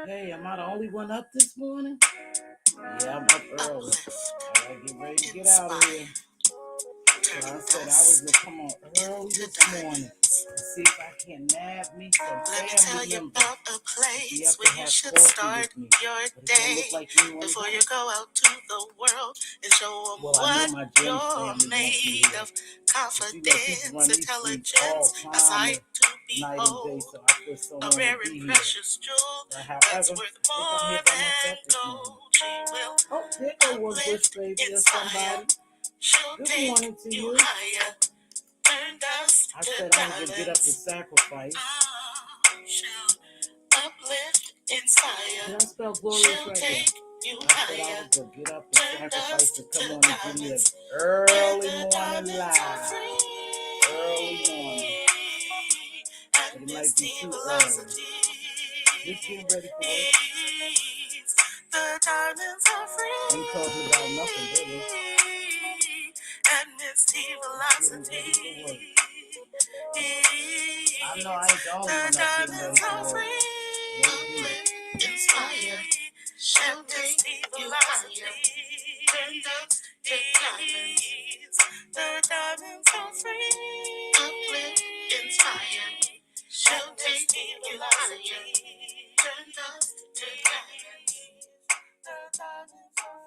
Hey, am I the only one up this morning? Yeah, I'm up early. I gotta get ready to get out of here. So I said I was gonna come on early this morning and see if I can nab me some family members. About a place where you should start your day before you go out to the world and show them what you're made of. Confidence, intelligence, a sight to behold, a rare and precious jewel that's worth more than gold. She will uplift, inspire. She'll take you higher. Turn dust I said I was gonna get up and sacrifice. She'll uplift, inspire. Did I spell glorious She'll right take there? you I said higher. I was gonna get up and sacrifice to come on and give me an early morning live. Early morning. But it might be too early. Just get ready for it. The diamonds are free. Ain't talking about nothing, really. And Mz.Teavalocity. I know I ain't the only one up getting ready for work. Inspire. She'll take you higher. The diamonds are free. Uplift, inspire. She'll take you higher. Turn up to the diamonds are free.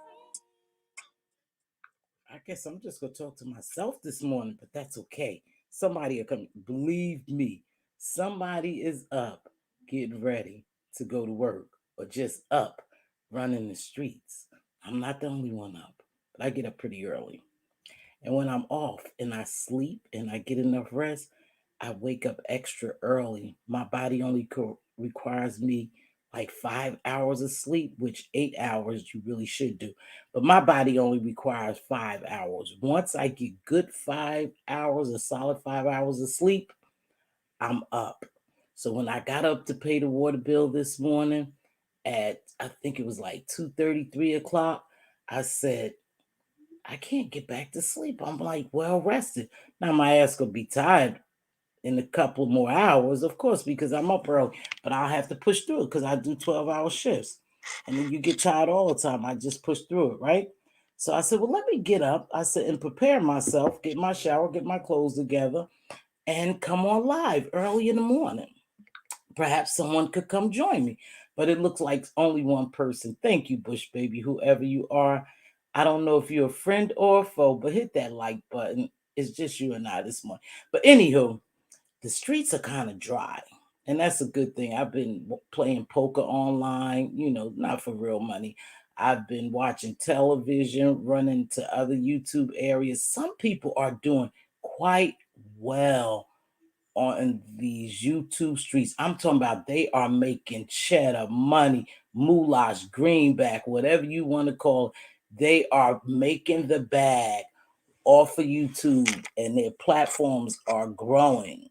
I guess I'm just gonna talk to myself this morning, but that's okay. Somebody will come. Believe me, somebody is up getting ready to go to work or just up running the streets. I'm not the only one up, but I get up pretty early. And when I'm off and I sleep and I get enough rest, I wake up extra early. My body only requires me like 5 hours of sleep, which 8 hours you really should do. But my body only requires 5 hours. Once I get good 5 hours, a solid 5 hours of sleep, I'm up. So when I got up to pay the water bill this morning at, I think it was like 2:30, 3 o'clock, I said, I can't get back to sleep. I'm like well rested. Now my ass gonna be tired in a couple more hours, of course, because I'm up early, but I'll have to push through it because I do 12-hour shifts. And then you get tired all the time. I just push through it, right? So I said, well, let me get up. I said, and prepare myself, get my shower, get my clothes together, and come on live early in the morning. Perhaps someone could come join me. But it looks like only one person. Thank you, Bush Baby, whoever you are. I don't know if you're a friend or a foe, but hit that like button. It's just you and I this morning. But anywho, the streets are kind of dry. And that's a good thing. I've been playing poker online, not for real money. I've been watching television, running to other YouTube areas. Some people are doing quite well on these YouTube streets. I'm talking about they are making cheddar money, moulash, greenback, whatever you want to call it. They are making the bag off of YouTube and their platforms are growing.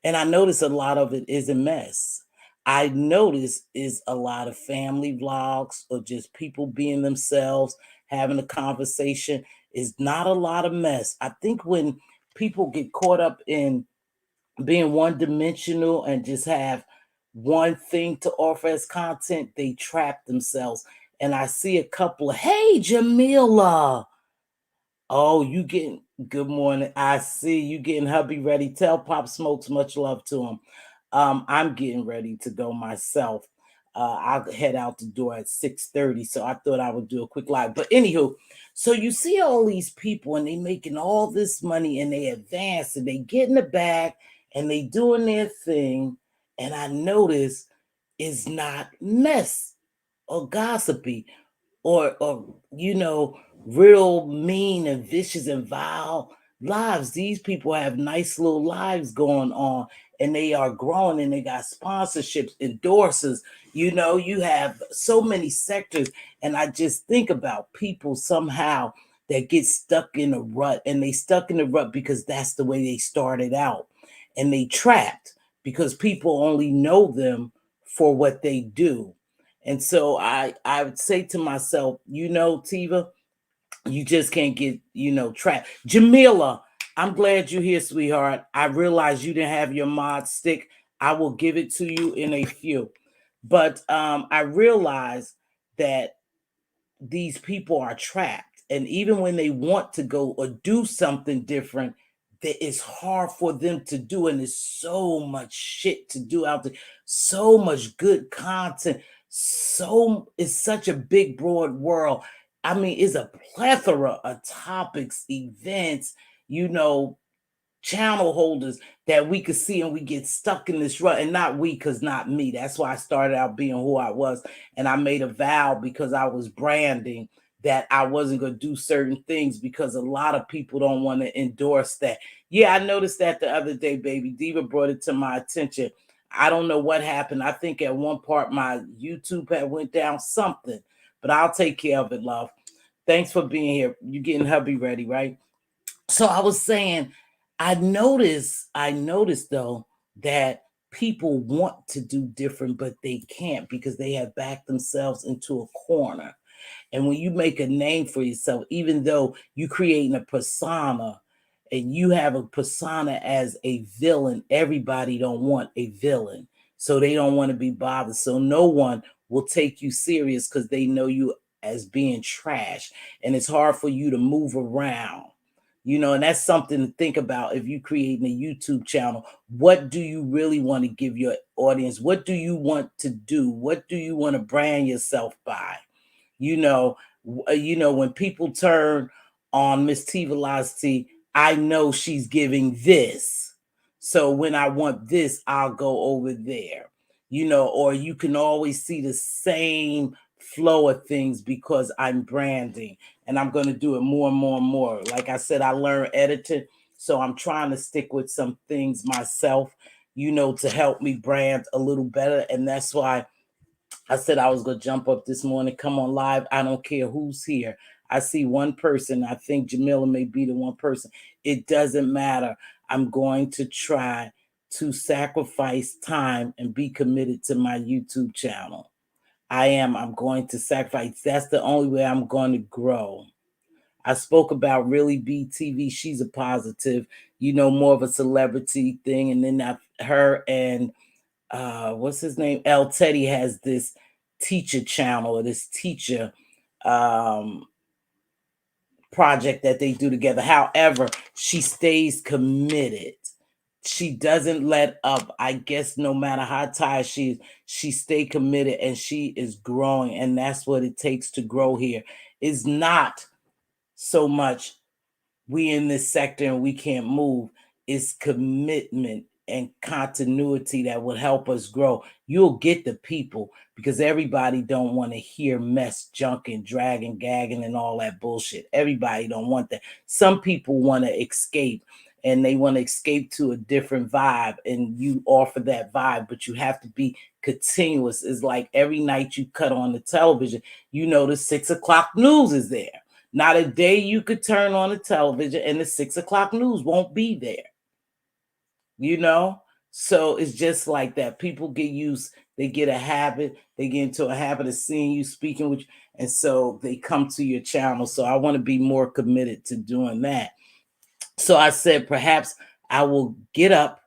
And I notice a lot of it is a mess. I notice is a lot of family vlogs or just people being themselves, having a conversation. Is not a lot of mess. I think when people get caught up in being one dimensional and just have one thing to offer as content, they trap themselves. And I see a couple of, hey, Jamila. Oh, you getting good morning. I see you getting hubby ready. Tell Pop Smokes much love to him. I'm getting ready to go myself. I'll head out the door at 6:30. So I thought I would do a quick live. But anywho, so you see all these people and they making all this money and they advance and they get in the bag and they doing their thing. And I notice it's not mess or gossipy or real mean and vicious and vile lives. These people have nice little lives going on and they are growing, and they got sponsorships, endorsers. You have so many sectors, and I just think about people somehow that get stuck in a rut, and they stuck in the rut because that's the way they started out, and they trapped because people only know them for what they do. And so I would say to myself, Tiva, you just can't get, trapped. Jamila, I'm glad you're here, sweetheart. I realize you didn't have your mod stick. I will give it to you in a few. But I realize that these people are trapped. And even when they want to go or do something different, that it's hard for them to do. And there's so much shit to do out there, so much good content. It's such a big, broad world. I mean, it's a plethora of topics, events, you know, channel holders that we could see, and we get stuck in this rut. And not we, because not me. That's why I started out being who I was. And I made a vow, because I was branding, that I wasn't going to do certain things, because a lot of people don't want to endorse that. Yeah, I noticed that the other day, baby. Diva brought it to my attention. I don't know what happened. I think at one part my YouTube had went down something, but I'll take care of it, love. Thanks for being here. You getting hubby ready, right? So I was saying, I noticed though that people want to do different, but they can't, because they have backed themselves into a corner. And when you make a name for yourself, even though you're creating a persona, and you have a persona as a villain, everybody don't want a villain. So they don't want to be bothered. So no one will take you serious, because they know you as being trash. And it's hard for you to move around. And that's something to think about if you're creating a YouTube channel. What do you really want to give your audience? What do you want to do? What do you want to brand yourself by? you know when people turn on Mz.Teavalocity, I know she's giving this, so when I want this, I'll go over there. Or you can always see the same flow of things, because I'm branding, and I'm going to do it more and more and more. Like I said, I learned editing, so I'm trying to stick with some things myself, to help me brand a little better. And that's why I said I was going to jump up this morning, come on live. I don't care who's here. I see one person. I think Jamila may be the one person. It doesn't matter. I'm going to try to sacrifice time and be committed to my YouTube channel. I am. I'm going to sacrifice. That's the only way I'm going to grow. I spoke about Really Be TV. She's a positive, more of a celebrity thing. And then her and what's his name? L Teddy has this teacher channel, or this teacher um project that they do together. However, she stays committed. She doesn't let up. I guess no matter how tired she stay committed, and she is growing. And that's what it takes to grow here. It's not so much we in this sector and we can't move. It's commitment and continuity that will help us grow. You'll get the people, because everybody don't want to hear mess, junk, and dragging, gagging, and all that bullshit. Everybody don't want that. Some people want to escape, and they want to escape to a different vibe, and you offer that vibe, but you have to be continuous. It's like every night you cut on the television, the 6 o'clock news is there. Not a day you could turn on the television and the 6 o'clock news won't be there. So it's just like that. People get used, they get a habit, they get into a habit of seeing you, speaking with you, and so they come to your channel. So I want to be more committed to doing that. So I said, perhaps I will get up,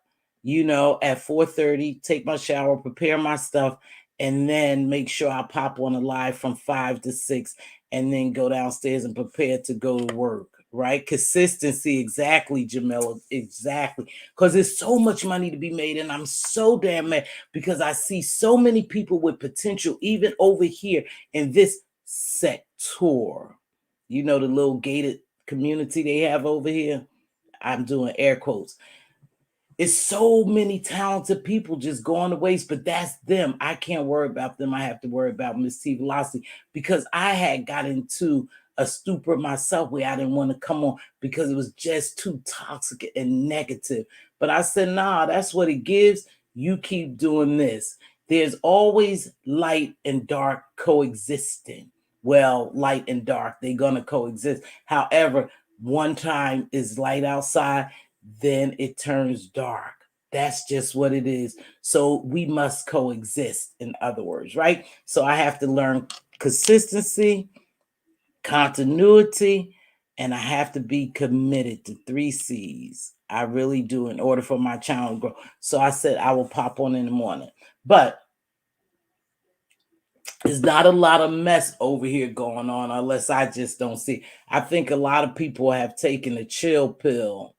at 4:30, take my shower, prepare my stuff, and then make sure I pop on a live from 5 to 6, and then go downstairs and prepare to go to work. Right? Consistency, exactly, Jamila, exactly. Because there's so much money to be made, and I'm so damn mad, because I see so many people with potential, even over here in this sector. The little gated community they have over here. I'm doing air quotes. It's so many talented people just going to waste, but that's them. I can't worry about them. I have to worry about Mz.Teavalocity, because I had got into a stupor myself where I didn't want to come on because it was just too toxic and negative. But I said, nah, that's what it gives. You keep doing this. There's always light and dark coexisting. Well, light and dark, they're going to coexist. However, one time is light outside, then it turns dark. That's just what it is. So we must coexist, in other words, right? So I have to learn consistency, continuity, and I have to be committed to 3 C's. I really do in order for my channel to grow. So I said I will pop on in the morning. But there's not a lot of mess over here going on unless I just don't see. I think a lot of people have taken a chill pill.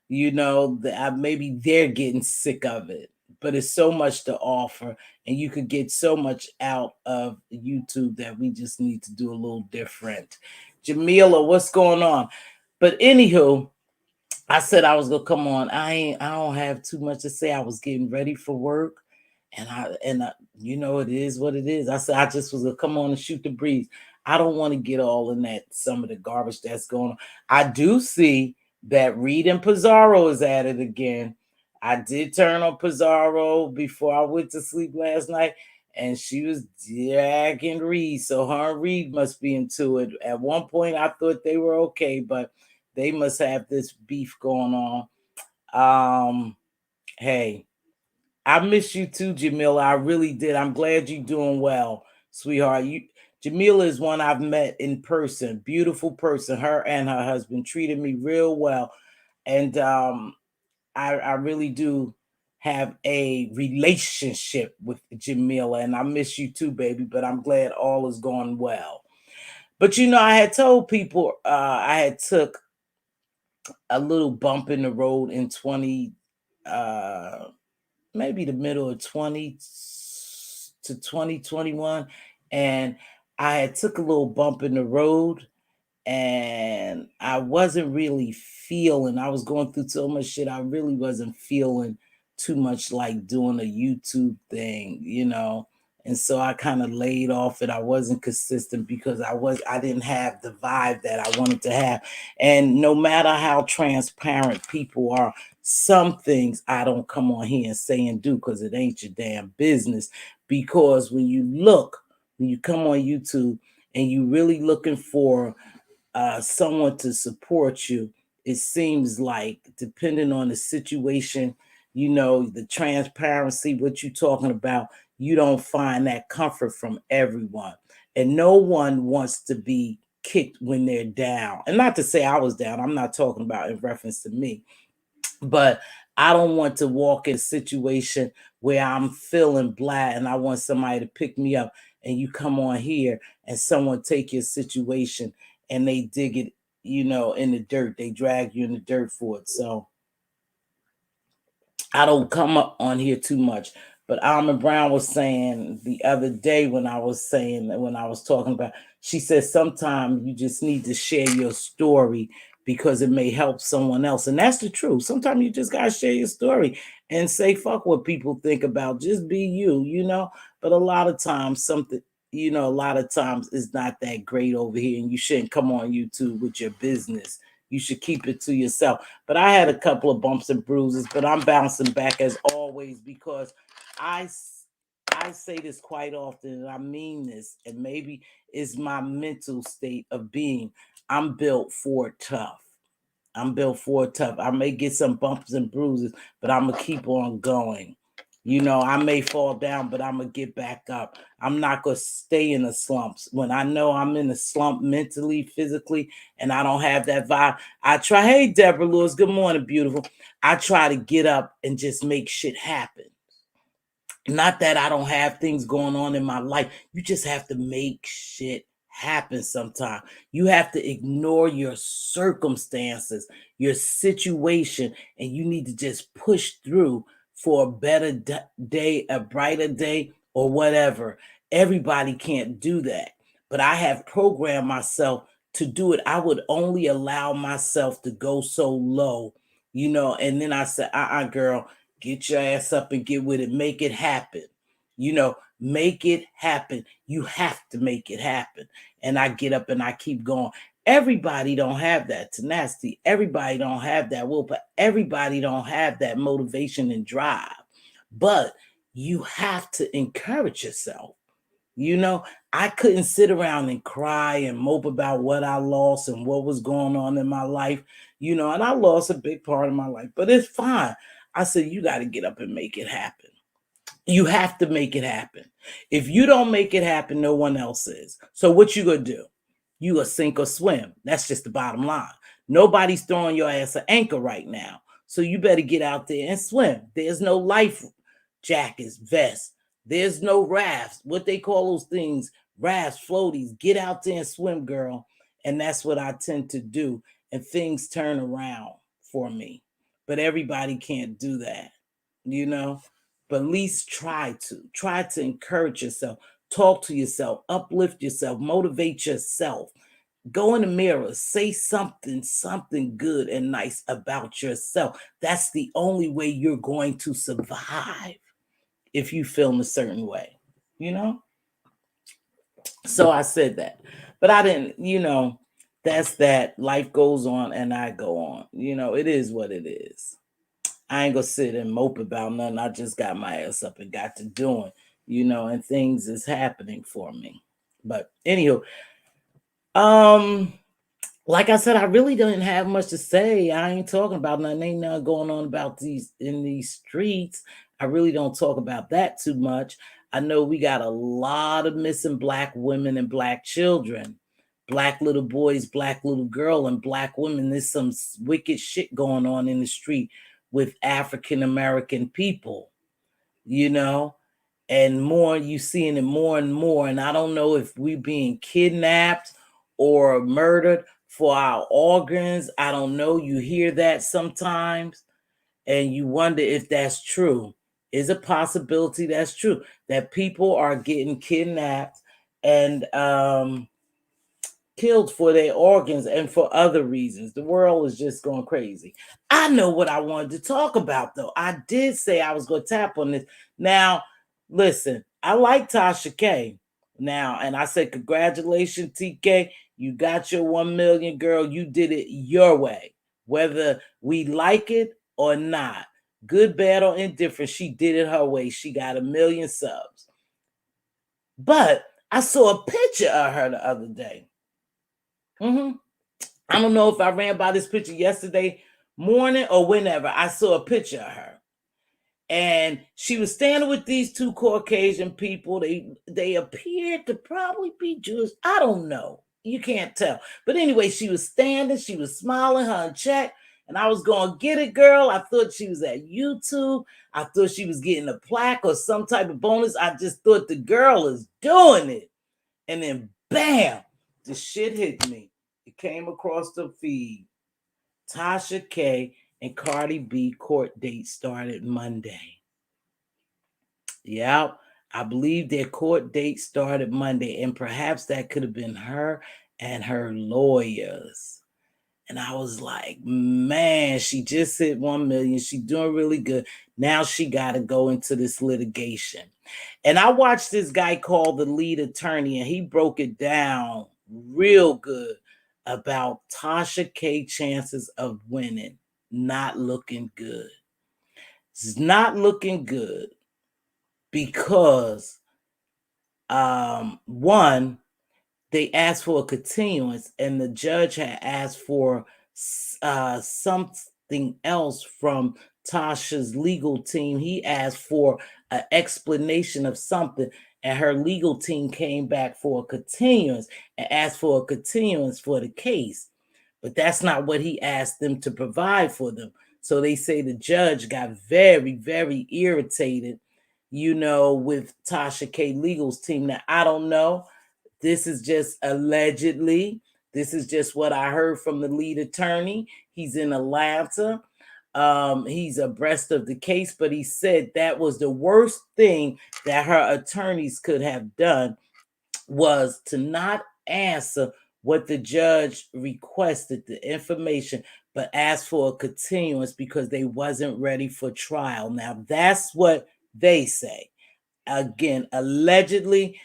Maybe they're getting sick of it, but it's so much to offer, and you could get so much out of YouTube that we just need to do a little different. Jamila, what's going on? But anywho, I said I was gonna come on. I don't have too much to say. I was getting ready for work, and it is what it is. I said I just was gonna come on and shoot the breeze. I don't want to get all in that some of the garbage that's going on. I do see that Reed and Pizarro is at it again. I did turn on Pizarro before I went to sleep last night, and she was dragging Reed. So her and Reed must be into it. At one point, I thought they were okay, but they must have this beef going on. Hey, I miss you too, Jamila. I really did. I'm glad you're doing well, sweetheart. Jamila is one I've met in person. Beautiful person. Her and her husband treated me real well. And I really do have a relationship with Jamila. And I miss you too, baby. But I'm glad all is going well. But I had told people I had took a little bump in the road in 20 maybe the middle of 20 to 2021, and I had took a little bump in the road, and I wasn't really feeling. I was going through so much shit. I really wasn't feeling too much like doing a YouTube thing. And so I kind of laid off it. I wasn't consistent because I didn't have the vibe that I wanted to have. And no matter how transparent people are, some things I don't come on here and say and do because it ain't your damn business. Because when you come on YouTube and you really looking for someone to support you, it seems like depending on the situation, the transparency, what you're talking about, you don't find that comfort from everyone. And no one wants to be kicked when they're down. And not to say I was down, I'm not talking about in reference to me, but I don't want to walk in a situation where I'm feeling blah and I want somebody to pick me up, and you come on here and someone take your situation and they dig it, in the dirt. They drag you in the dirt for it. So I don't come up on here too much. But Alma Brown was saying the other day when I was talking about, she said sometimes you just need to share your story because it may help someone else. And that's the truth. Sometimes you just gotta share your story and say fuck what people think about. Just be you. But a lot of times a lot of times it's not that great over here, and you shouldn't come on YouTube with your business. You should keep it to yourself. But I had a couple of bumps and bruises, but I'm bouncing back as always because I I say this quite often, and I mean this, and maybe it's my mental state of being. I'm built for tough. I'm built for tough. I may get some bumps and bruises, but I'm gonna keep on going. I may fall down, but I'm gonna get back up. I'm not gonna stay in the slumps. When I know I'm in a slump mentally, physically, and I don't have that vibe, I try. Hey, Deborah Lewis, good morning, beautiful. I try to get up and just make shit happen. Not that I don't have things going on in my life. You just have to make shit happen sometimes. You have to ignore your circumstances, your situation, and you need to just push through for a better day, a brighter day, or whatever. Everybody can't do that. But I have programmed myself to do it. I would only allow myself to go so low, and then I said, girl, get your ass up and get with it. Make it happen. Make it happen. You have to make it happen. And I get up and I keep going. Everybody don't have that tenacity. Everybody don't have that will, but everybody don't have that motivation and drive. But you have to encourage yourself. You know, I couldn't sit around and cry and mope about what I lost and what was going on in my life, and I lost a big part of my life, but it's fine. I said, you got to get up and make it happen. You have to make it happen. If you don't make it happen, no one else is. So what you gonna do? You gonna sink or swim. That's just the bottom line. Nobody's throwing your ass an anchor right now. So you better get out there and swim. There's no life jackets, vests. There's no rafts. What they call those things, rafts, floaties. Get out there and swim, girl. And that's what I tend to do. And things turn around for me. But everybody can't do that, you know? But at least try to encourage yourself, talk to yourself, uplift yourself, motivate yourself. Go in the mirror, say something good and nice about yourself. That's the only way you're going to survive if you feel in a certain way, you know? So I said that. But I didn't, that's that. Life goes on and I go on. It is what it is. I ain't gonna sit and mope about nothing. I just got my ass up and got to doing, and things is happening for me. But anywho, um, like I said, I really didn't have much to say. I ain't talking about nothing. Ain't nothing going on about these in these streets. I really don't talk about that too much. I know we got a lot of missing black women and black children, black little boys, black little girl, and black women. There's some wicked shit going on in the street with African American people, you know, and more you seeing it more and more. And I don't know if we being kidnapped or murdered for our organs. I don't know. You hear that sometimes and you wonder if that's true. Is a possibility that's true that people are getting kidnapped and killed for their organs and for other reasons. The world is just going crazy. I know what I wanted to talk about, though. I did say I was going to tap on this. Now, listen, I like Tasha K. Now, and I said, congratulations, TK. You got your 1 million, girl. You did it your way, whether we like it or not. Good, bad, or indifferent, she did it her way. She got 1 million subs. But I saw a picture of her the other day. I don't know if I ran by this picture yesterday morning or whenever. I saw a picture of her. And she was standing with these two Caucasian people. They appeared to probably be Jewish. I don't know. You can't tell. But anyway, she was standing. She was smiling, her in check. And I was going, get it, girl. I thought she was at YouTube. I thought she was getting a plaque or some type of bonus. I just thought the girl is doing it. And then, bam, the shit hit me. It came across the feed. Tasha K and Cardi B court date started Monday. Yep, I believe their court date started Monday, and perhaps that could have been her and her lawyers. And I was like, man, she just hit 1 million. She's doing really good. Now she got to go into this litigation. And I watched this guy called the lead attorney, and he broke it down real good about Tasha K chances of winning. Not looking good. It's not looking good because one, they asked for a continuance, and the judge had asked for something else from Tasha's legal team. He asked for an explanation of something, and her legal team came back for a continuance and asked for a continuance for the case. But that's not what he asked them to provide for them. So they say the judge got very, very irritated, with Tasha K legal's team. Now, I don't know. This is just allegedly. This is just what I heard from the lead attorney. He's in Atlanta. He's abreast of the case, but he said that was the worst thing that her attorneys could have done was to not answer what the judge requested, the information, but asked for a continuance because they wasn't ready for trial. Now, that's what they say. Again, allegedly,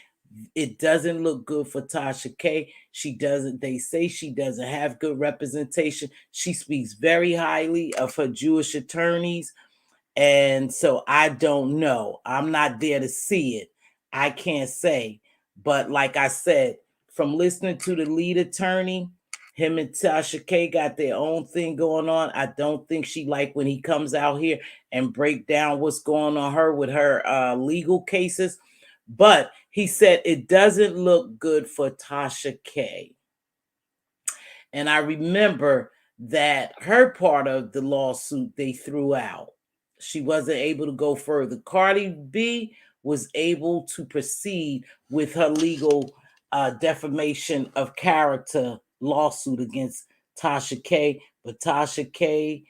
It doesn't look good for Tasha K. She doesn't, they say she doesn't have good representation. She speaks very highly of her Jewish attorneys. And so I don't know. I'm not there to see it. I can't say. But like I said, from listening to the lead attorney, him and Tasha K got their own thing going on. I don't think she like when he comes out here and break down what's going on her with her legal cases. But he said it doesn't look good for Tasha K. And I remember that her part of the lawsuit they threw out. She wasn't able to go further. Cardi B was able to proceed with her legal defamation of character lawsuit against Tasha K. But Tasha K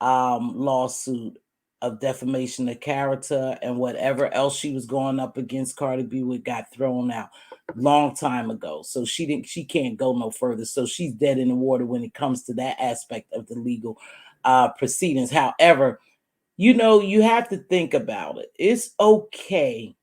lawsuit of defamation of character and whatever else she was going up against Cardi B with got thrown out long time ago. So she can't go no further. So she's dead in the water when it comes to that aspect of the legal proceedings. However, you have to think about it. It's okay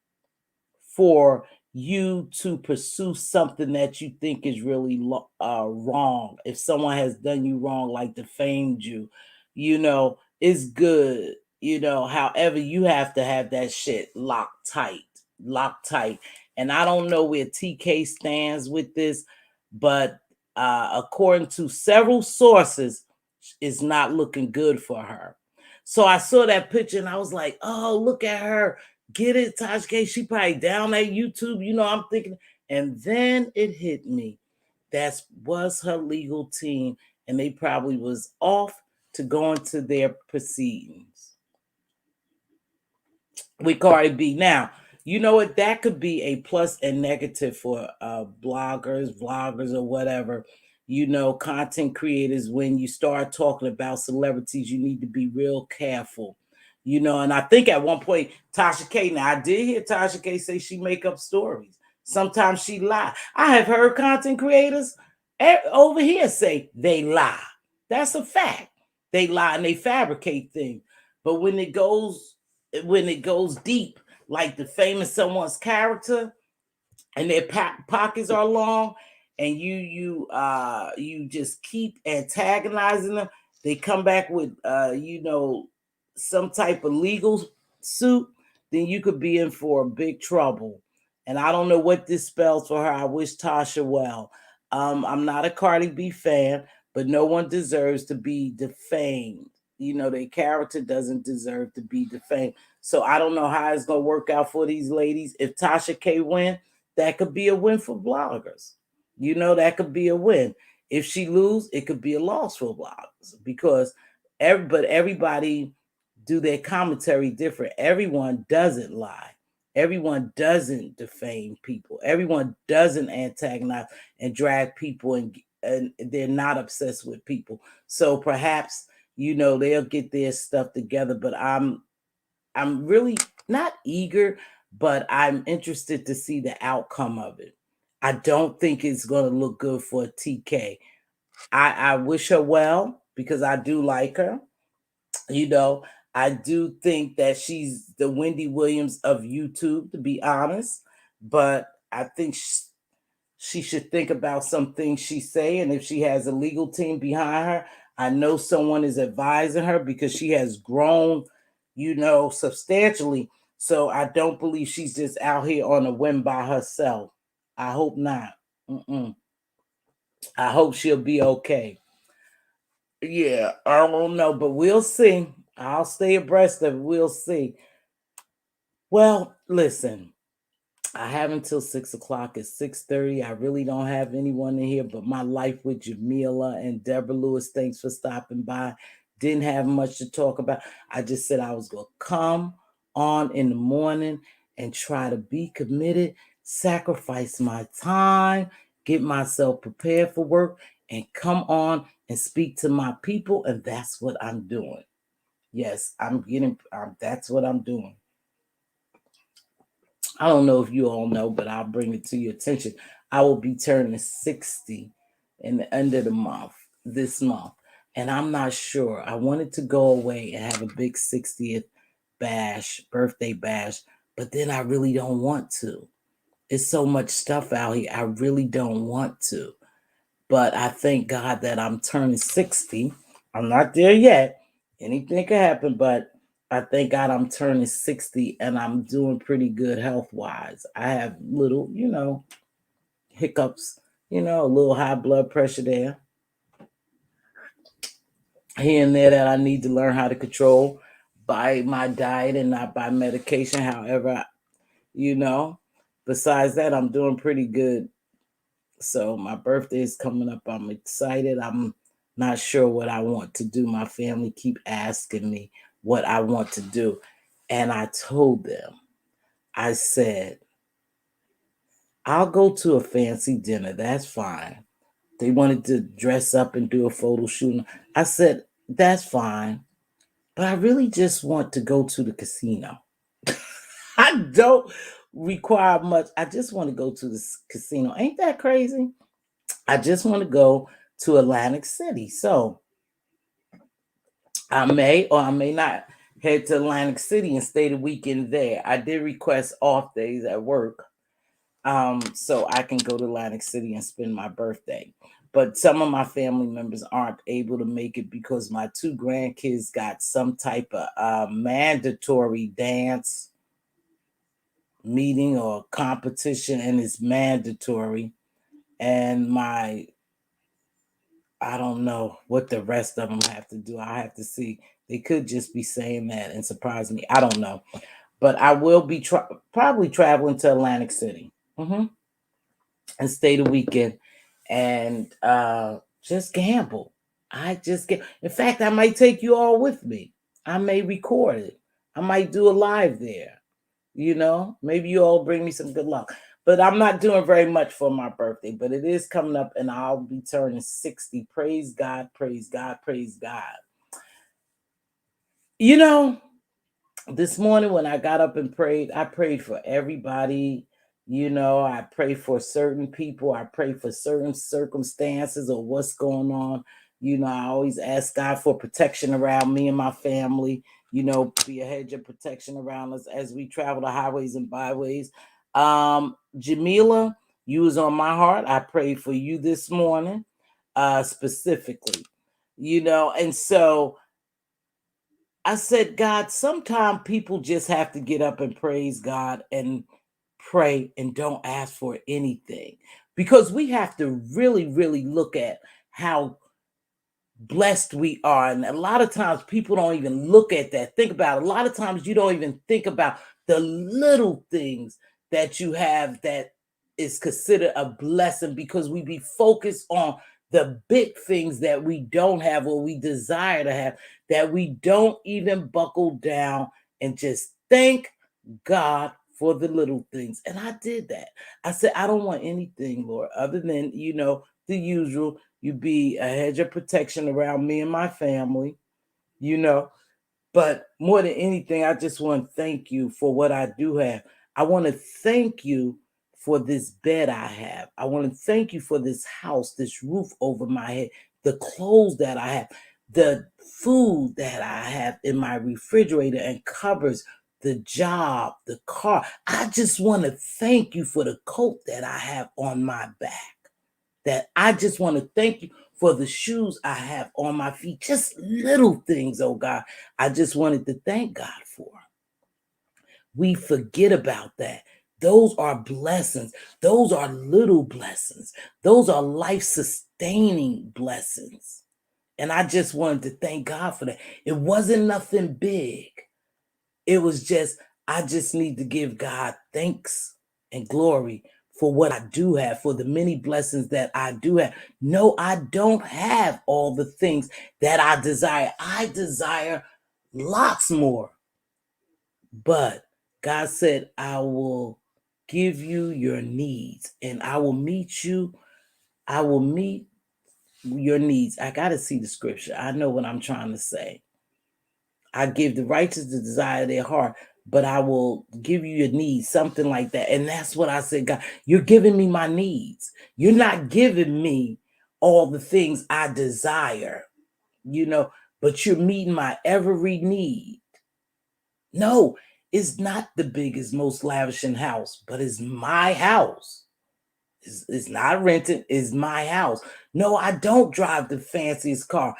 for you to pursue something that you think is really wrong. If someone has done you wrong, like defamed you, it's good. However, you have to have that shit locked tight. And I don't know where TK stands with this, but according to several sources, it's not looking good for her. So I saw that picture and I was like, oh, look at her. Get it, Taj K. She probably down at YouTube. I'm thinking. And then it hit me. That was her legal team. And they probably was off to go into their proceedings with Cardi B. Now, you know what? That could be a plus and negative for bloggers, vloggers, or whatever. Content creators, when you start talking about celebrities, you need to be real careful. And I think at one point, Tasha K, now I did hear Tasha K say she make up stories. Sometimes she lie. I have heard content creators over here say they lie. That's a fact. They lie and they fabricate things. But when it goes deep, like the famous someone's character, and their pockets are long, and you just keep antagonizing them, they come back with some type of legal suit, then you could be in for big trouble. And I don't know what this spells for her. I wish Tasha well. I'm not a Cardi B fan, but no one deserves to be defamed. Their character doesn't deserve to be defamed. So I don't know how it's gonna work out for these ladies. If Tasha K win, that could be a win for bloggers. That could be a win. If she lose, it could be a loss for bloggers because everybody do their commentary different. Everyone doesn't lie. Everyone doesn't defame people. Everyone doesn't antagonize and drag people, and they're not obsessed with people. So perhaps they'll get their stuff together. But I'm really not eager, but I'm interested to see the outcome of it. I don't think it's going to look good for TK. I wish her well because I do like her. I do think that she's the Wendy Williams of YouTube, to be honest. But I think she should think about some things she say, and if she has a legal team behind her, I know someone is advising her because she has grown, substantially. So I don't believe she's just out here on a whim by herself. I hope not. I hope she'll be okay. Yeah, I don't know, but we'll see. I'll stay abreast of it. We'll see. Well, listen, I have until 6 o'clock. It's 6:30. I really don't have anyone in here but my life with Jamila and Deborah Lewis. Thanks for stopping by. Didn't have much to talk about. I just said I was gonna come on in the morning and try to be committed, sacrifice my time, get myself prepared for work, and come on and speak to my people. And that's what I'm doing. Yes, that's what I'm doing. I don't know if you all know, but I'll bring it to your attention. I will be turning 60 in the end of the month, this month. And I'm not sure. I wanted to go away and have a big 60th birthday bash, but then I really don't want to. It's so much stuff out here. I really don't want to. But I thank God that I'm turning 60. I'm not there yet. Anything can happen, but I thank God I'm turning 60 and I'm doing pretty good health wise. I have little, hiccups, a little high blood pressure there, here and there that I need to learn how to control by my diet and not by medication. However, you know, besides that, I'm doing pretty good. So my birthday is coming up. I'm excited. I'm not sure what I want to do. My family keep asking me what I want to do. And I told them, I said, I'll go to a fancy dinner. That's fine. They wanted to dress up and do a photo shoot. I said, that's fine. But I really just want to go to the casino. I don't require much. I just want to go to the casino. Ain't that crazy? I just want to go to Atlantic City. So I may or I may not head to Atlantic City and stay the weekend there. I did request off days at work, so I can go to Atlantic City and spend my birthday. But some of my family members aren't able to make it because my two grandkids got some type of mandatory dance meeting or competition, and it's mandatory. And I don't know what the rest of them have to do. I have to see. They could just be saying that and surprise me. I don't know. But I will be probably traveling to Atlantic City, and stay the weekend and just gamble. I just get. In fact, I might take you all with me. I may record it. I might do a live there. Maybe you all bring me some good luck. But I'm not doing very much for my birthday, but it is coming up and I'll be turning 60. Praise God, praise God, praise God. You know, this morning when I got up and prayed, I prayed for everybody. I pray for certain people. I pray for certain circumstances or what's going on. I always ask God for protection around me and my family. Be a hedge of protection around us as we travel the highways and byways. Jamila, you was on my heart. I prayed for you this morning, specifically. And so I said, God, sometimes people just have to get up and praise God and pray and don't ask for anything because we have to really, really look at how blessed we are. And a lot of times people don't even look at that. Think about it. A lot of times you don't even think about the little things that you have that is considered a blessing because we be focused on the big things that we don't have or we desire to have, that we don't even buckle down and just thank God for the little things. And I did that. I said, I don't want anything, Lord, other than, the usual. You be a hedge of protection around me and my family, you know. But more than anything, I just want to thank you for what I do have. I want to thank you for this bed I have. I want to thank you for this house, this roof over my head, the clothes that I have, the food that I have in my refrigerator and cupboards, the job, the car. I just want to thank you for the coat that I have on my back. That I just want to thank you for the shoes I have on my feet. Just little things, oh God. I just wanted to thank God for. We forget about that. Those are blessings. Those are little blessings. Those are life sustaining blessings. And I just wanted to thank God for that. It wasn't nothing big. It was just, I just need to give God thanks and glory for what I do have, for the many blessings that I do have. No, I don't have all the things that I desire. I desire lots more. But God said, I will give you your needs and I will meet you. I will meet your needs. I got to see the scripture. I know what I'm trying to say. I give the righteous the desire of their heart, but I will give you your needs, something like that. And that's what I said, God, you're giving me my needs. You're not giving me all the things I desire, but you're meeting my every need. No, It's not the biggest, most lavishing house, but it's my house. It's not rented, it's my house. No, I don't drive the fanciest car,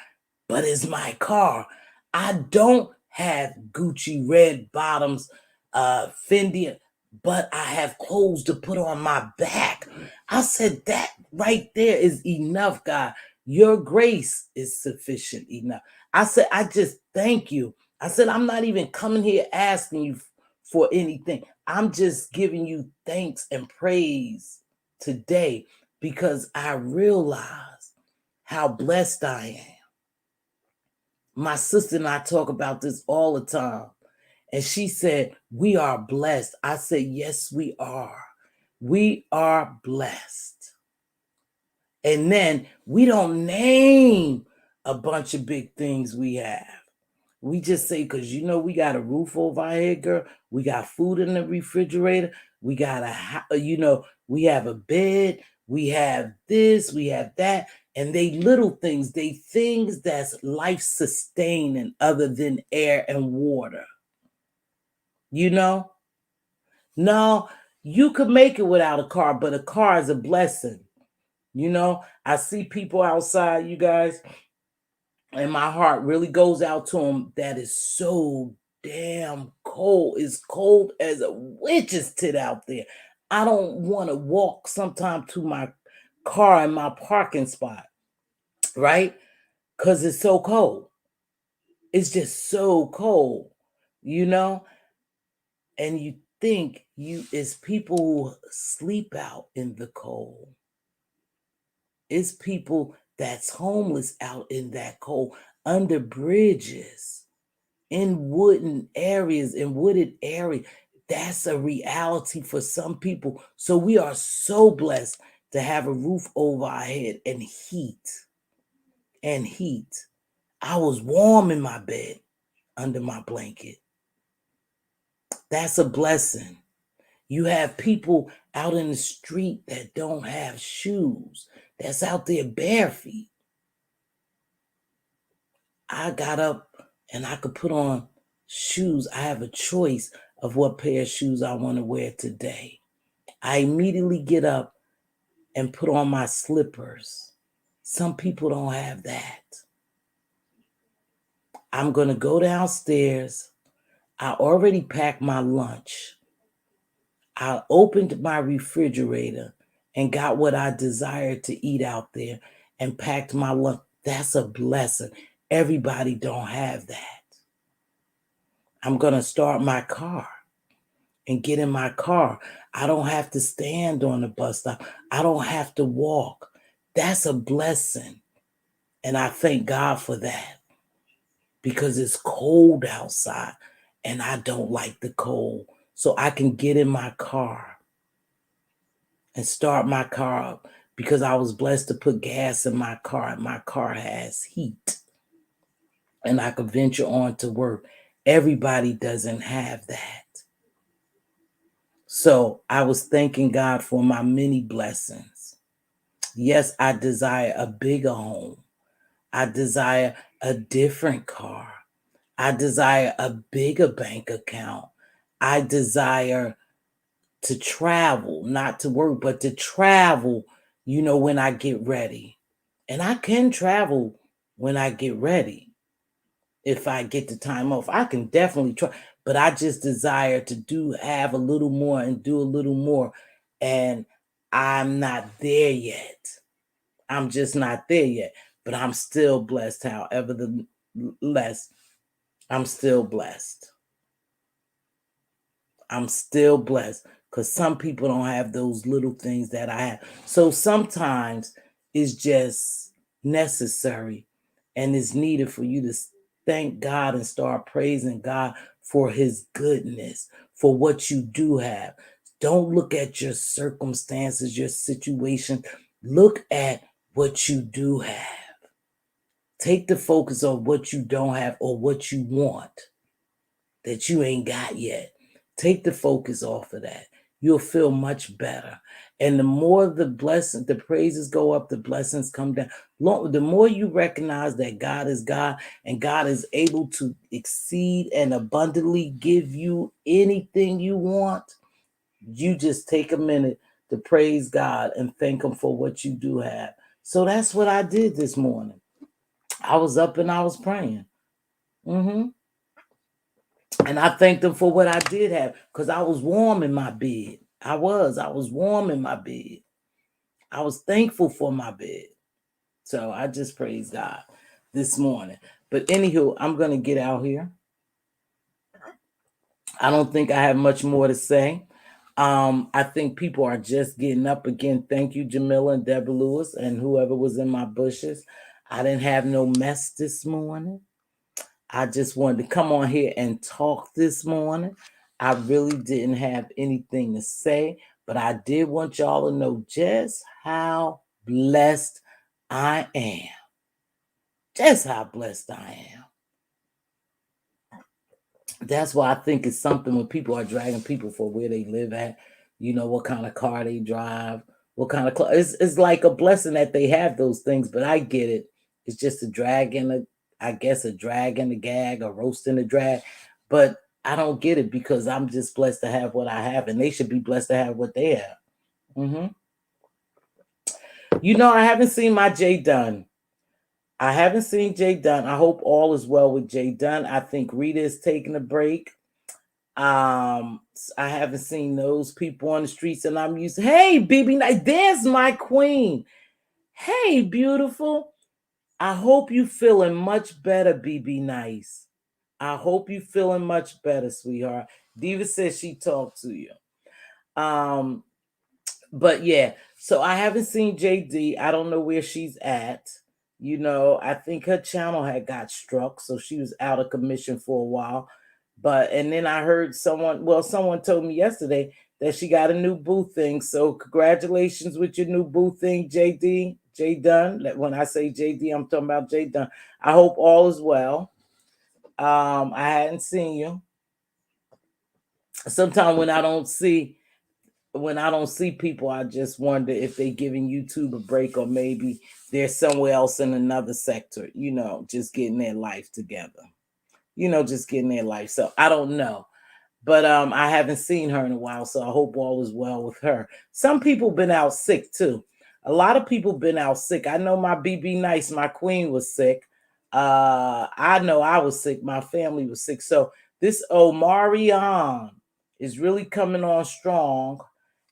but it's my car. I don't have Gucci red bottoms, Fendi, but I have clothes to put on my back. I said that right there is enough, God. Your grace is sufficient enough. I said, I just thank you. I said, I'm not even coming here asking you for anything. I'm just giving you thanks and praise today because I realize how blessed I am. My sister and I talk about this all the time. And she said, we are blessed. I said, yes, we are. We are blessed. And then we don't name a bunch of big things we have. We just say, because we got a roof over our head, girl. We got food in the refrigerator. We got we have a bed. We have this, we have that. And they little things, they things that's life sustaining other than air and water. No, you could make it without a car, but a car is a blessing. I see people outside, you guys, and my heart really goes out to them that is so damn cold. It's cold as a witch's tit out there. I don't want to walk sometime to my car in my parking spot, right? Because it's so cold. It's just so cold, and you think it's people who sleep out in the cold. It's people that's homeless out in that cold, under bridges, in wooded areas. That's a reality for some people. So we are so blessed to have a roof over our head and heat. I was warm in my bed under my blanket. That's a blessing. You have people out in the street that don't have shoes, that's out there bare feet. I got up and I could put on shoes. I have a choice of what pair of shoes I want to wear today. I immediately get up and put on my slippers. Some people don't have that. I'm going to go downstairs. I already packed my lunch. I opened my refrigerator and got what I desired to eat out there and packed my lunch. That's a blessing. Everybody don't have that. I'm going to start my car and get in my car. I don't have to stand on the bus stop. I don't have to walk. That's a blessing. And I thank God for that because it's cold outside and I don't like the cold. So I can get in my car and start my car up because I was blessed to put gas in my car and my car has heat and I could venture on to work. Everybody doesn't have that. So I was thanking God for my many blessings. Yes, I desire a bigger home. I desire a different car. I desire a bigger bank account. I desire to travel, not to work, but to travel, when I get ready. And I can travel when I get ready. If I get the time off, I can definitely try. But I just desire to have a little more and do a little more. And I'm not there yet. I'm just not there yet. But I'm still blessed, however the less. I'm still blessed. I'm still blessed because some people don't have those little things that I have. So sometimes it's just necessary and it's needed for you to thank God and start praising God for his goodness, for what you do have. Don't look at your circumstances, your situation. Look at what you do have. Take the focus on what you don't have or what you want that you ain't got yet. Take the focus off of that. you'll feel much better. And the more the blessing, the praises go up, the blessings come down. The more you recognize that God is God and God is able to exceed and abundantly give you anything you want, you just take a minute to praise God and thank Him for what you do have. So that's what I did this morning. I was up and I was praying. And I thanked Him for what I did have, because I was warm in my bed. I was warm in my bed. I was thankful for my bed. So I just praise God this morning. But anywho, I'm going to get out here. I don't think I have much more to say. I think people are just getting up again. Thank you, Jamila and Deborah Lewis and whoever was in my bushes. I didn't have no mess this morning. I just wanted to come on here and talk this morning. I really didn't have anything to say, but I did want y'all to know just how blessed I am. Just how blessed I am. That's why I think it's something when people are dragging people for where they live at, what kind of car they drive, what kind of it's like a blessing that they have those things, but I get it. It's just a drag and I guess a drag and a gag, a roast and a drag. But I don't get it, because I'm just blessed to have what I have, and they should be blessed to have what they have. I haven't seen my Jay Dunn. I haven't seen Jay Dunn. I hope all is well with Jay Dunn. I think Rita is taking a break. I haven't seen those people on the streets, and I'm used to, hey, BB Nice, there's my queen. Hey, beautiful. I hope you feeling much better, BB Nice. I hope you feeling much better, sweetheart. Diva says she talked to you. But yeah, so I haven't seen JD. I don't know where she's at. I think her channel had got struck, so she was out of commission for a while. And then I heard someone told me yesterday that she got a new boo thing. So congratulations with your new boo thing, JD, J Dunn. When I say JD, I'm talking about J Dunn. I hope all is well. I hadn't seen you. Sometimes when I don't see people, I just wonder if they're giving YouTube a break, or maybe they're somewhere else in another sector, just getting their life together, just getting their life. So I don't know. But I haven't seen her in a while, so I hope all is well with her. Some people been out sick too. A lot of people been out sick. I know my BB Nice, my queen, was sick. I know I was sick. My family was sick. So this Omarion is really coming on strong,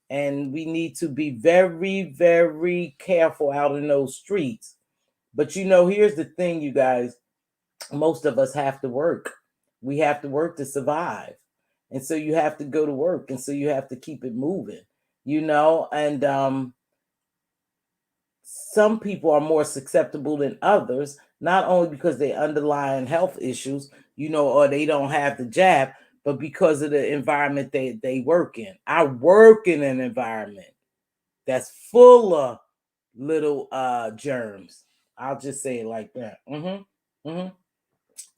and we need to be very, very careful out in those streets. But here's the thing, you guys. Most of us have to work. We have to work to survive. And so you have to go to work. And so you have to keep it moving, and some people are more susceptible than others, not only because they underlying health issues, or they don't have the jab, but because of the environment they work in. I work in an environment that's full of little germs. I'll just say it like that.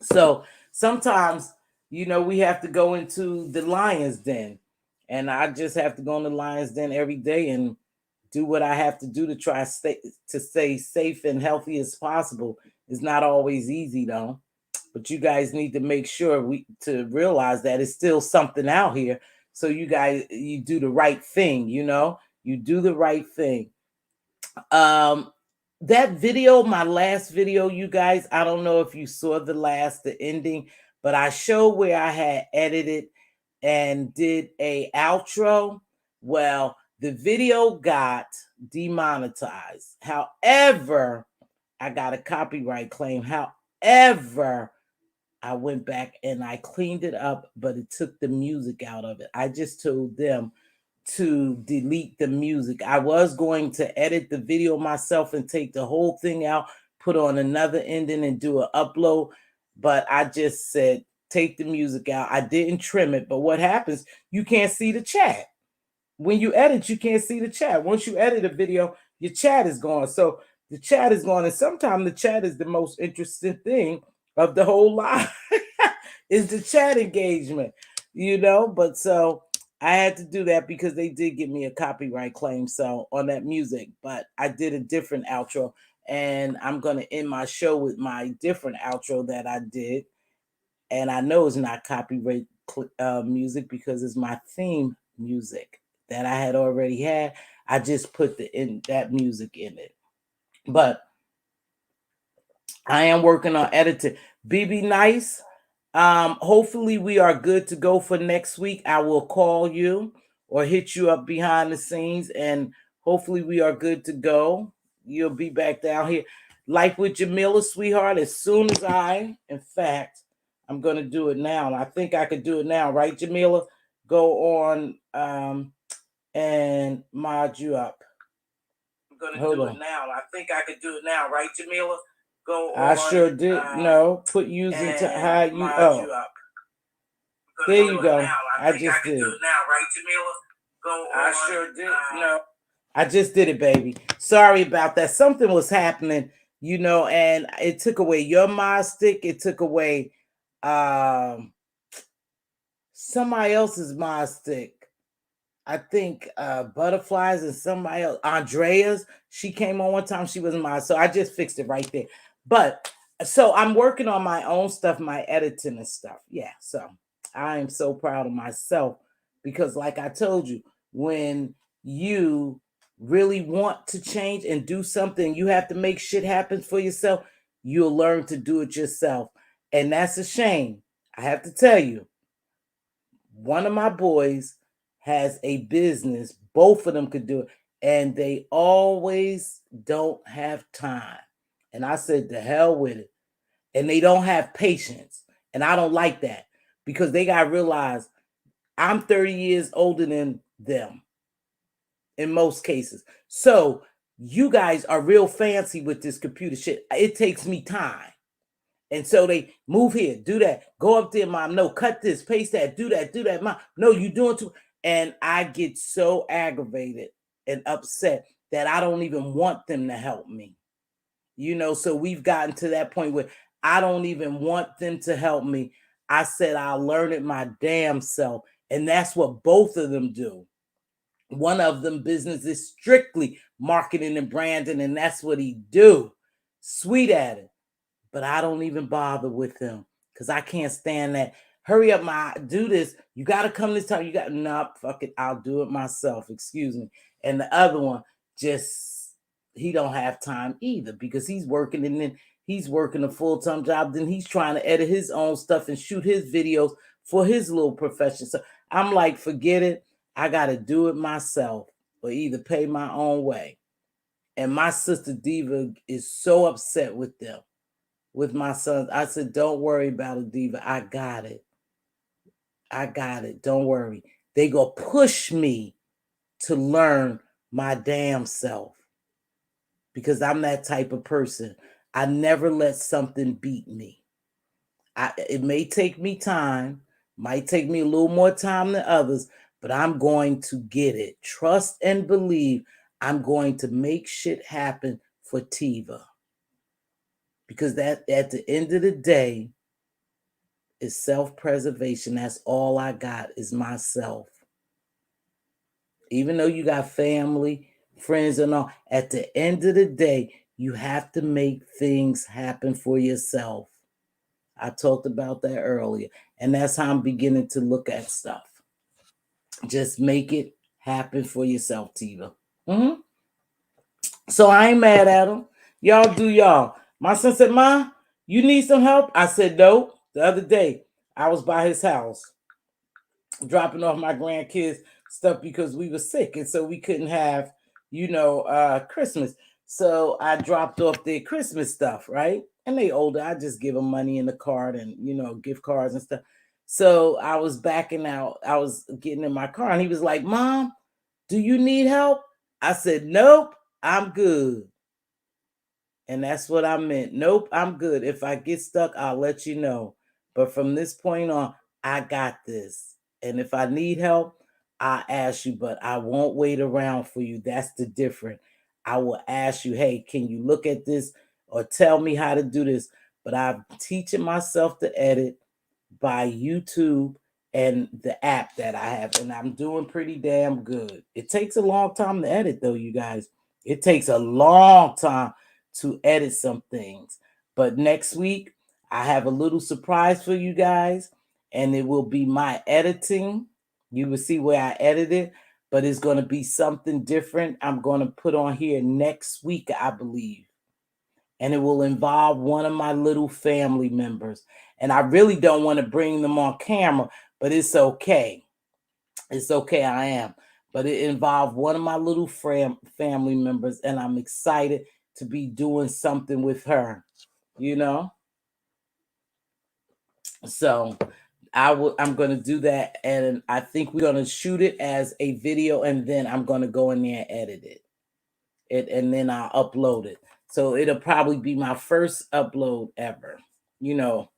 So sometimes, we have to go into the lion's den, and I just have to go in the lion's den every day and do what I have to do to try to stay safe and healthy as possible. It's not always easy though, but you guys need to make sure to realize that it's still something out here. So you do the right thing, you do the right thing. That video, my last video, you guys, I don't know if you saw the ending, but I showed where I had edited and did a outro. Well, the video got demonetized. However, I got a copyright claim. However, I went back and I cleaned it up, but it took the music out of it. I just told them to delete the music. I was going to edit the video myself and take the whole thing out, put on another ending and do an upload, but I just said take the music out. I didn't trim it, but what happens, you can't see the chat. When you edit, you can't see the chat. Once you edit a video, your chat is gone. So the chat is gone, and sometimes the chat is the most interesting thing of the whole live is the chat engagement, but so I had to do that because they did give me a copyright claim so on that music, but I did a different outro, and I'm gonna end my show with my different outro that I did, and I know it's not copyright music because it's my theme music that I had already had. I just put the in that music in it, but I am working on editing. BB Nice. Hopefully we are good to go for next week. I will call you or hit you up behind the scenes, and hopefully we are good to go. You'll be back down here. Like with Jamila, sweetheart, as soon as in fact, I'm gonna do it now. And I think I could do it now, right, Jamila? Go on and mod you up. Gonna Hold do on. it now. I think I could do it now, right, Jamila? Go I on. sure did. No, put using to how you. Mod Oh, you up. there you go. I think I could do it now, right, Jamila? Go on. I sure did. No. I just did it, baby. Sorry about that. Something was happening, and it took away your mod stick. It took away somebody else's mod stick. I think Butterflies and somebody else, Andrea's. She came on one time. She wasn't mine, so I just fixed it right there. But so I'm working on my own stuff, my editing and stuff. Yeah, so I am so proud of myself because, like I told you, when you really want to change and do something, you have to make shit happen for yourself. You'll learn to do it yourself, and that's a shame. I have to tell you, one of my boys has a business. Both of them could do it. And they always don't have time. And I said, the hell with it. And they don't have patience. And I don't like that because they got to realize I'm 30 years older than them in most cases. So you guys are real fancy with this computer shit. It takes me time. And so they move here, do that, go up there, mom. No, cut this, paste that, do that, mom. No, you doing too. And I get so aggravated and upset that I don't even want them to help me. So we've gotten to that point where I don't even want them to help me. I said I'll learn it my damn self. And that's what both of them do. One of them business is strictly marketing and branding, and that's what he do. Sweet at it. But I don't even bother with him because I can't stand that. Hurry up, do this. You got to come this time. You got, nah, fuck it. I'll do it myself. Excuse me. And the other one, he don't have time either because he's working and then he's working a full-time job. Then he's trying to edit his own stuff and shoot his videos for his little profession. So I'm like, forget it. I got to do it myself or either pay my own way. And my sister Diva is so upset with them. With my sons, I said, don't worry about it, Diva. I got it. I got it. Don't worry. They go push me to learn my damn self because I'm that type of person. I never let something beat me. It may take me time, might take me a little more time than others, but I'm going to get it. Trust and believe I'm going to make shit happen for Tiva. Because that at the end of the day, is self-preservation. That's all I got is myself. Even though you got family, friends, and all, at the end of the day, you have to make things happen for yourself. I talked about that earlier. And that's how I'm beginning to look at stuff. Just make it happen for yourself, Tiva. Mm-hmm. So I ain't mad at them. Y'all do y'all. My son said, Ma, you need some help? I said, no. The other day, I was by his house dropping off my grandkids stuff because we were sick and so we couldn't have Christmas. So I dropped off their Christmas stuff, right? And they older, I just give them money in the card and gift cards and stuff. So I was backing out, I was getting in my car and he was like, Mom, do you need help? I said, nope, I'm good. And that's what I meant. Nope, I'm good. If I get stuck, I'll let you know. But from this point on, I got this. And if I need help, I'll ask you, but I won't wait around for you. That's the difference. I will ask you, hey, can you look at this or tell me how to do this? But I'm teaching myself to edit by YouTube and the app that I have, and I'm doing pretty damn good. It takes a long time to edit, though, you guys. It takes a long time to edit some things. But next week, I have a little surprise for you guys, and it will be my editing. You will see where I edited, but it's going to be something different. I'm going to put on here next week, I believe, and it will involve one of my little family members. And I really don't want to bring them on camera, but it's okay. It's okay, I am. But it involved one of my little family members, and I'm excited to be doing something with her, you know? So I'm going to do that, and I think we're going to shoot it as a video, and then I'm going to go in there and edit it, and then I'll upload it. So it'll probably be my first upload ever, you know.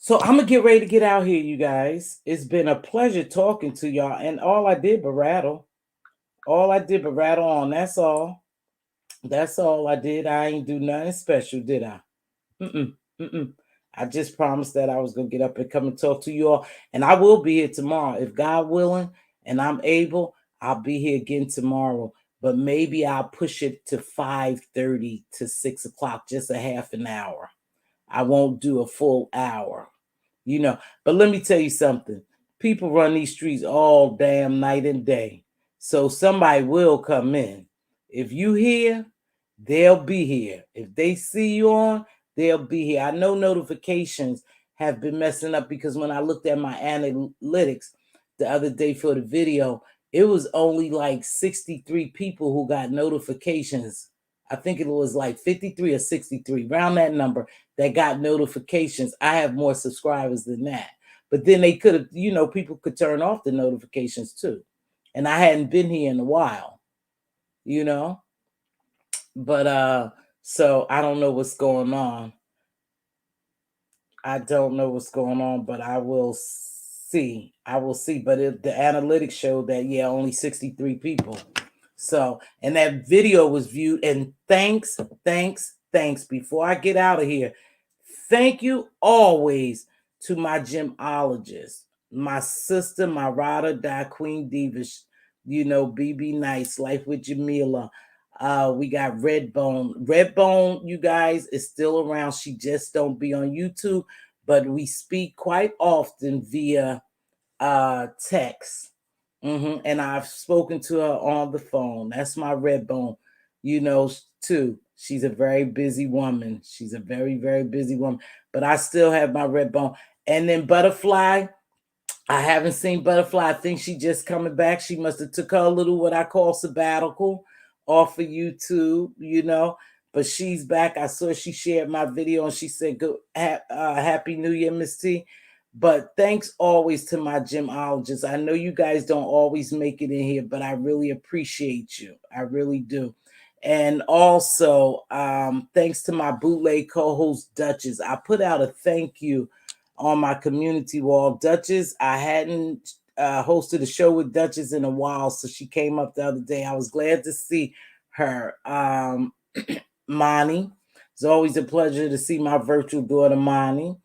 So I'm gonna get ready to get out here, you guys. It's been a pleasure talking to y'all, and all I did but rattle. All I did but rattle on. That's all. That's all I did. I ain't do nothing special, did I? Mm-mm. Mm-mm. I just promised that I was gonna get up and come and talk to you all, and I will be here tomorrow if God willing, and I'm able. I'll be here again tomorrow, but maybe I'll push it to 5:30 to 6 o'clock, just a half an hour. I won't do a full hour, you know. But let me tell you something. People run these streets all damn night and day. So somebody will come in. If you here, they'll be here. If they see you on, they'll be here. I know notifications have been messing up because when I looked at my analytics the other day for the video, it was only like 63 people who got notifications. I think it was like 53 or 63, around that number, that got notifications. I have more subscribers than that. But then they could have, you know, people could turn off the notifications too. And I hadn't been here in a while, you know. But so I don't know what's going on. I don't know what's going on, but I will see. I will see. But the analytics showed that, yeah, only 63 people. So, and that video was viewed. And thanks. Before I get out of here, thank you always to my gemologist, my sister, my ride or die Queen Diva, you know, BB Nice, Life with Jamila. We got Redbone. Redbone, you guys, is still around. She just don't be on YouTube, but we speak quite often via text. And I've spoken to her on the phone. That's my Redbone, you know, too. She's a very busy woman. She's a very, very busy woman. But I still have my Redbone. And then Butterfly, I haven't seen Butterfly. I think she just coming back. She must have took her a little what I call sabbatical off of YouTube, you know. But she's back. I saw she shared my video and she said, "Good, Happy New Year, Miss T." But thanks always to my gemologists. I know you guys don't always make it in here, but I really appreciate you. I really do. And also, thanks to my bootleg co-host Duchess. I put out a thank you on my community wall. Duchess, I hadn't hosted a show with Duchess in a while, so she came up the other day. I was glad to see her. Monty, it's always a pleasure to see my virtual daughter Monty,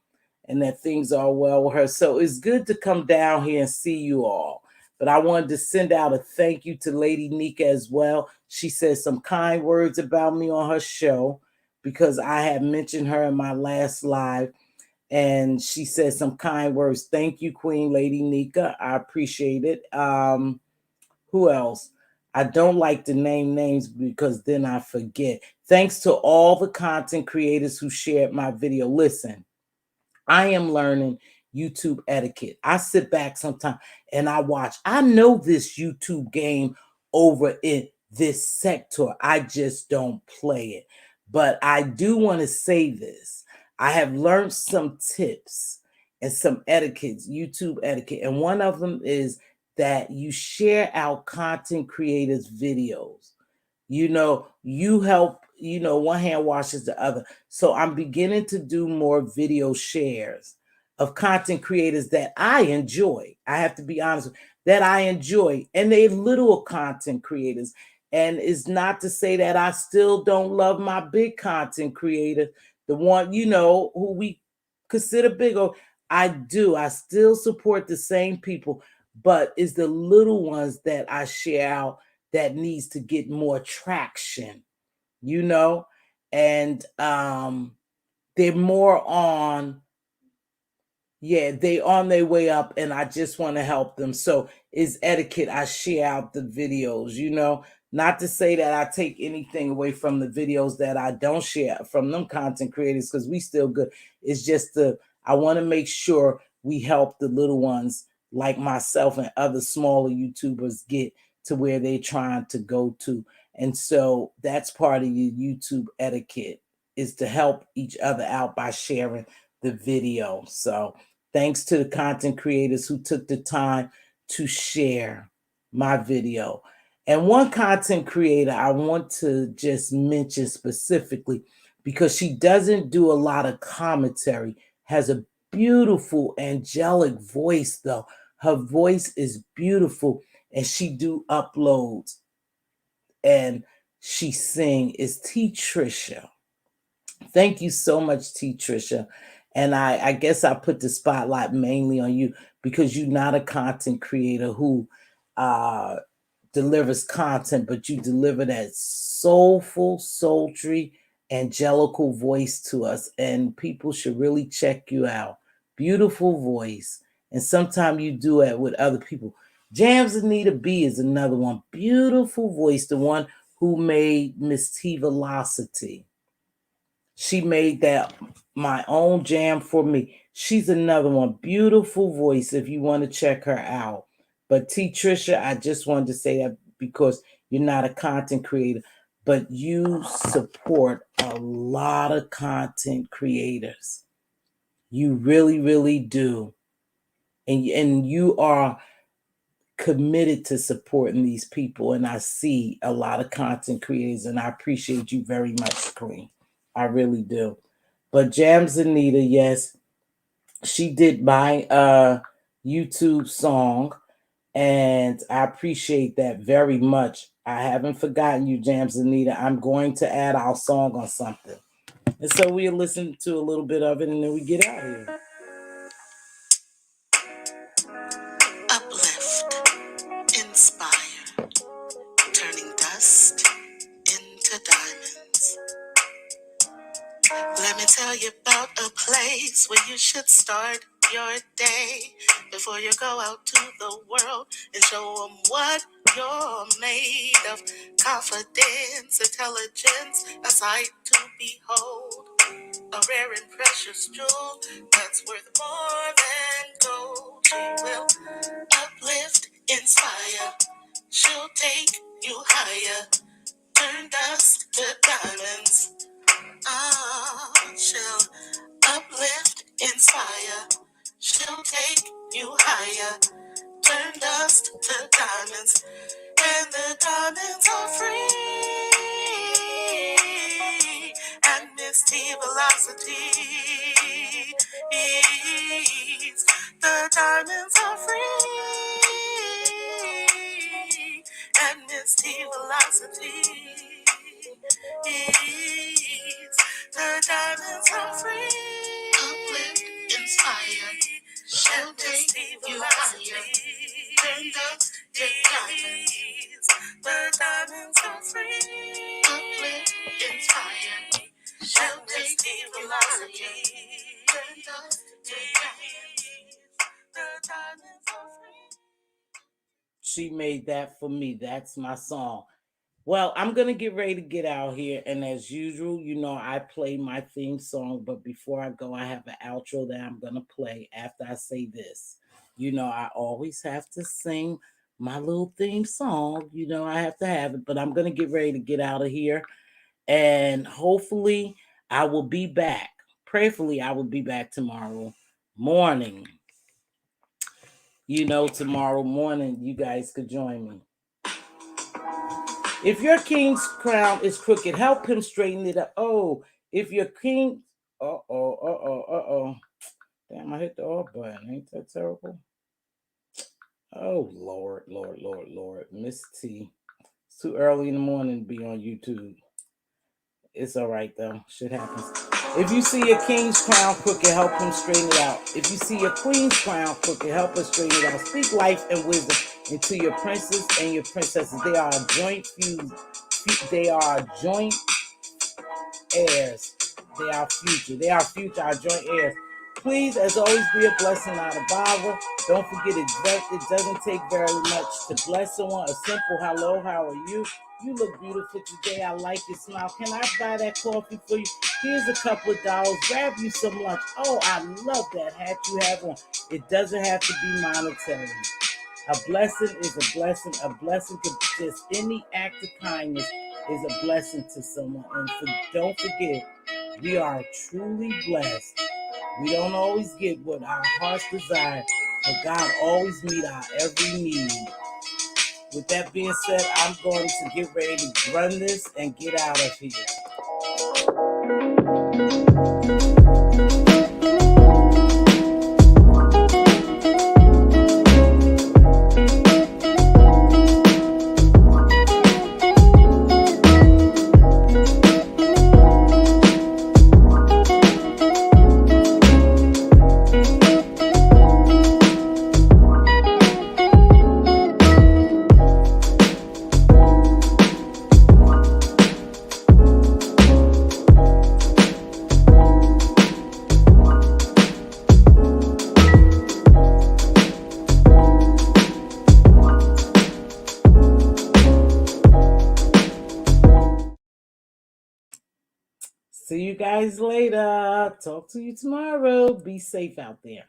and that things are well with her. So it's good to come down here and see you all. But I wanted to send out a thank you to Lady Nika as well. She said some kind words about me on her show because I had mentioned her in my last live, and she said some kind words. Thank you, Queen Lady Nika. I appreciate it. Who else? I don't like to name names because then I forget. Thanks to all the content creators who shared my video. Listen, I am learning YouTube etiquette. I sit back sometimes and I watch. I know this YouTube game over in this sector. I just don't play it. But I do want to say this. I have learned some tips and some etiquettes, YouTube etiquette. And one of them is that you share out content creators' videos. You know, you help, you know, one hand washes the other. So I'm beginning to do more video shares of content creators that I enjoy. I have to be honest, that I enjoy. And they're little content creators. And it's not to say that I still don't love my big content creator, the one, you know, who we consider big. I do. I still support the same people, but it's the little ones that I share out that needs to get more traction, you know? And they're more on, yeah, they on their way up and I just want to help them. So it's etiquette. I share out the videos, you know, not to say that I take anything away from the videos that I don't share from them content creators, because we still good. It's just I want to make sure we help the little ones like myself and other smaller YouTubers get to where they're trying to go to. And so that's part of your YouTube etiquette, is to help each other out by sharing the video. So thanks to the content creators who took the time to share my video. And one content creator I want to just mention specifically, because she doesn't do a lot of commentary, has a beautiful angelic voice though. Her voice is beautiful and she do uploads and she sing, is T. Trisha. Thank you so much, T. Trisha. And I guess I put the spotlight mainly on you because you're not a content creator who uh, delivers content, but you deliver that soulful, sultry, angelical voice to us. And people should really check you out. Beautiful voice. And sometimes you do it with other people. Jams Anita B is another one. Beautiful voice, the one who made Mz.Teavalocity. She made that my own jam for me. She's another one. Beautiful voice if you want to check her out. But T. Trisha, I just wanted to say that because you're not a content creator, but you support a lot of content creators. You really, really do. And you are committed to supporting these people. And I see a lot of content creators, and I appreciate you very much, Queen. I really do. But Jams Anita, yes, she did my YouTube song, and I appreciate that very much. I haven't forgotten you, Jams Anita. I'm going to add our song on something. And so we'll listen to a little bit of it and then we get out of here. Uplift, inspire, turning dust into diamonds. Let me tell you about a place where you should start your day before you go out to the world and show them what you're made of. Confidence, intelligence, a sight to behold. A rare and precious jewel that's worth more than gold. She will uplift, inspire. She'll take you higher. Turn dust to diamonds. She'll uplift, inspire. She'll take you higher. Turn dust to diamonds. And the diamonds are free. And Mz.Teavalocity. The diamonds are free. And Mz.Teavalocity. The diamonds are free. Uplift, inspire. She'll take you higher. Turn up the diamonds. The diamonds are free. Uplift, inspire. She'll take you higher. Turn up the diamonds. The diamonds are free. She made that for me. That's my song. Well, I'm going to get ready to get out here. And as usual, you know, I play my theme song. But before I go, I have an outro that I'm going to play after I say this. You know, I always have to sing my little theme song. You know, I have to have it. But I'm going to get ready to get out of here. And hopefully, I will be back. Prayerfully, I will be back tomorrow morning. You know, tomorrow morning, you guys could join me. If your king's crown is crooked, help him straighten it up. Oh, if your king, damn, I hit the off button. Ain't that terrible? Oh, Lord. Miss T. It's too early in the morning to be on YouTube. It's all right, though. Shit happens. If you see a king's crown crooked, help him straighten it out. If you see a queen's crown crooked, help us straighten it out. Speak life and wisdom into your princes and your princesses. They are a joint fuse. They are joint heirs. They are future. They are future, our joint heirs. Please, as always, be a blessing, not a bother. Don't forget it doesn't take very much to bless someone. A simple hello, how are you? You look beautiful today. I like your smile. Can I buy that coffee for you? Here's a couple of dollars. Grab you some lunch. Oh, I love that hat you have on. It doesn't have to be monetary. A blessing is a blessing. A blessing to just any act of kindness is a blessing to someone. And don't forget, we are truly blessed. We don't always get what our hearts desire, but God always meets our every need. With that being said, I'm going to get ready to run this and get out of here. See you guys later. Talk to you tomorrow. Be safe out there.